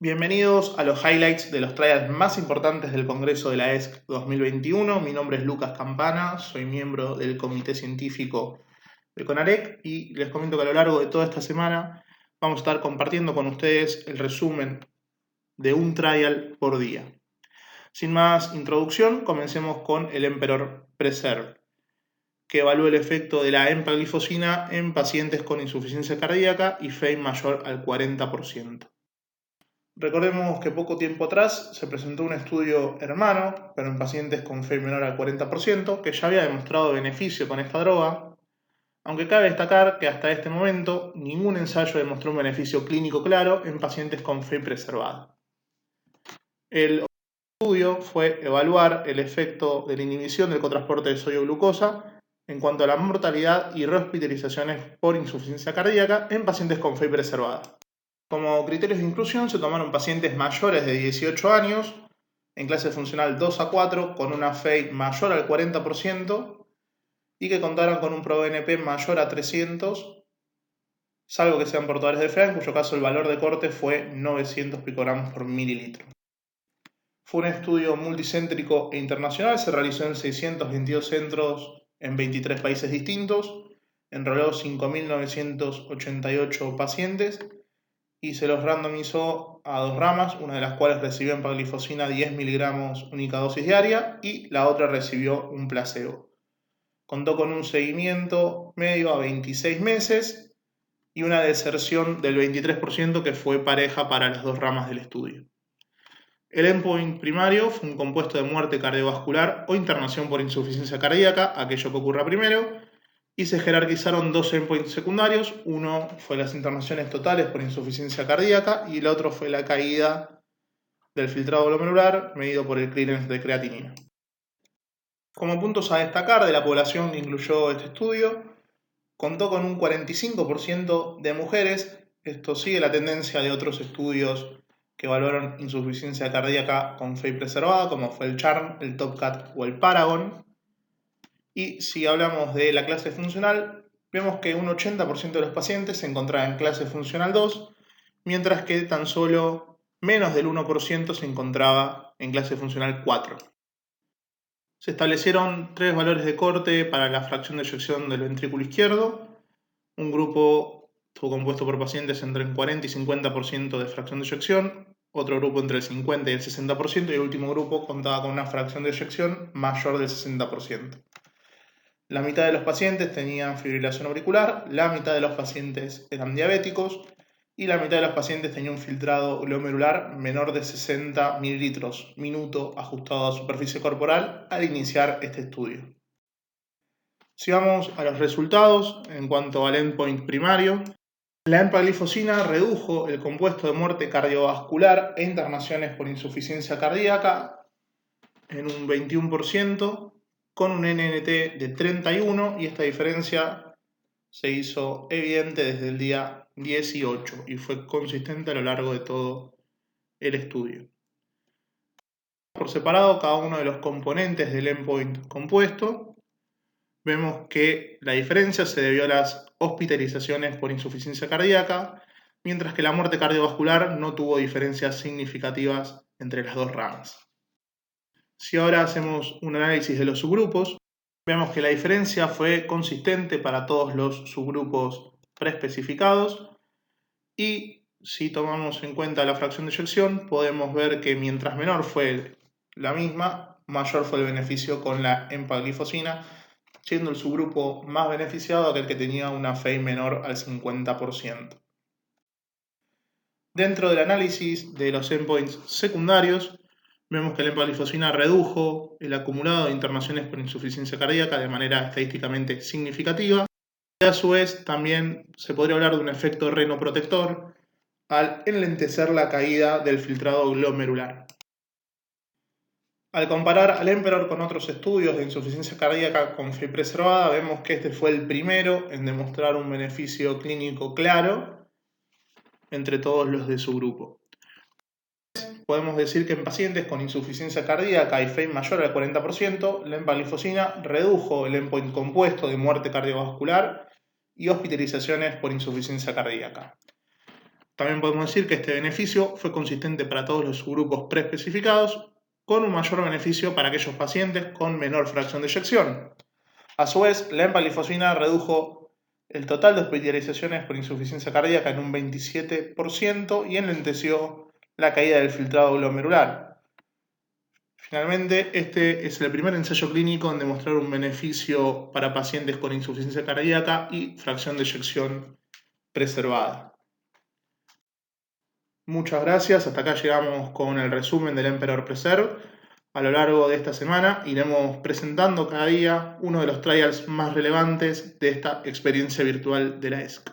Bienvenidos a los highlights de los trials más importantes del Congreso de la ESC 2021. Mi nombre es Lucas Campana, soy miembro del Comité Científico de CONAREC y les comento que a lo largo de toda esta semana vamos a estar compartiendo con ustedes el resumen de un trial por día. Sin más introducción, comencemos con el Emperor Preserve, que evalúa el efecto de la empaglifosina en pacientes con insuficiencia cardíaca y FEI mayor al 40%. Recordemos que poco tiempo atrás se presentó un estudio hermano, pero en pacientes con FEI menor al 40%, que ya había demostrado beneficio con esta droga, aunque cabe destacar que hasta este momento ningún ensayo demostró un beneficio clínico claro en pacientes con FEI preservada. El estudio fue evaluar el efecto de la inhibición del cotransporte de sodio glucosa en cuanto a la mortalidad y rehospitalizaciones por insuficiencia cardíaca en pacientes con FEI preservada. Como criterios de inclusión se tomaron pacientes mayores de 18 años en clase funcional 2 a 4 con una FEI mayor al 40% y que contaran con un ProBNP mayor a 300, salvo que sean portadores de FEA, en cuyo caso el valor de corte fue 900 picogramos por mililitro. Fue un estudio multicéntrico e internacional, se realizó en 622 centros en 23 países distintos, enroló 5.988 pacientes y se los randomizó a dos ramas, una de las cuales recibió empaglifosina 10 miligramos única dosis diaria y la otra recibió un placebo. Contó con un seguimiento medio a 26 meses y una deserción del 23% que fue pareja para las dos ramas del estudio. El endpoint primario fue un compuesto de muerte cardiovascular o internación por insuficiencia cardíaca, aquello que ocurra primero, y se jerarquizaron dos endpoints secundarios. Uno fue las internaciones totales por insuficiencia cardíaca y el otro fue la caída del filtrado glomerular medido por el clearance de creatinina. Como puntos a destacar de la población que incluyó este estudio, contó con un 45% de mujeres. Esto sigue la tendencia de otros estudios que evaluaron insuficiencia cardíaca con FEI preservada, como fue el CHARM, el TOPCAT o el PARAGON. Y si hablamos de la clase funcional, vemos que un 80% de los pacientes se encontraba en clase funcional 2, mientras que tan solo menos del 1% se encontraba en clase funcional 4. Se establecieron tres valores de corte para la fracción de eyección del ventrículo izquierdo. Un grupo estuvo compuesto por pacientes entre el 40 y 50% de fracción de eyección, otro grupo entre el 50 y el 60%, y el último grupo contaba con una fracción de eyección mayor del 60%. La mitad de los pacientes tenían fibrilación auricular, la mitad de los pacientes eran diabéticos y la mitad de los pacientes tenían un filtrado glomerular menor de 60 mililitros minuto ajustado a superficie corporal al iniciar este estudio. Si vamos a los resultados en cuanto al endpoint primario, la empaglifosina redujo el compuesto de muerte cardiovascular e internaciones por insuficiencia cardíaca en un 21%, con un NNT de 31, y esta diferencia se hizo evidente desde el día 18 y fue consistente a lo largo de todo el estudio. Por separado cada uno de los componentes del endpoint compuesto, vemos que la diferencia se debió a las hospitalizaciones por insuficiencia cardíaca, mientras que la muerte cardiovascular no tuvo diferencias significativas entre las dos ramas. Si ahora hacemos un análisis de los subgrupos, vemos que la diferencia fue consistente para todos los subgrupos preespecificados, y si tomamos en cuenta la fracción de eyección, podemos ver que mientras menor fue la misma, mayor fue el beneficio con la empaglifosina, siendo el subgrupo más beneficiado aquel que tenía una FEI menor al 50%. Dentro del análisis de los endpoints secundarios, vemos que la empaglifosina redujo el acumulado de internaciones por insuficiencia cardíaca de manera estadísticamente significativa, y a su vez también se podría hablar de un efecto renoprotector al enlentecer la caída del filtrado glomerular. Al comparar al Emperor con otros estudios de insuficiencia cardíaca con FEI preservada, vemos que este fue el primero en demostrar un beneficio clínico claro entre todos los de su grupo. Podemos decir que en pacientes con insuficiencia cardíaca y FEI mayor al 40%, la empaglifosina redujo el endpoint compuesto de muerte cardiovascular y hospitalizaciones por insuficiencia cardíaca. También podemos decir que este beneficio fue consistente para todos los subgrupos preespecificados, con un mayor beneficio para aquellos pacientes con menor fracción de eyección. A su vez, la empaglifosina redujo el total de hospitalizaciones por insuficiencia cardíaca en un 27% y enlenteció la caída del filtrado glomerular. Finalmente, este es el primer ensayo clínico en demostrar un beneficio para pacientes con insuficiencia cardíaca y fracción de eyección preservada. Muchas gracias, hasta acá llegamos con el resumen del Emperor Preserve. A lo largo de esta semana iremos presentando cada día uno de los trials más relevantes de esta experiencia virtual de la ESC.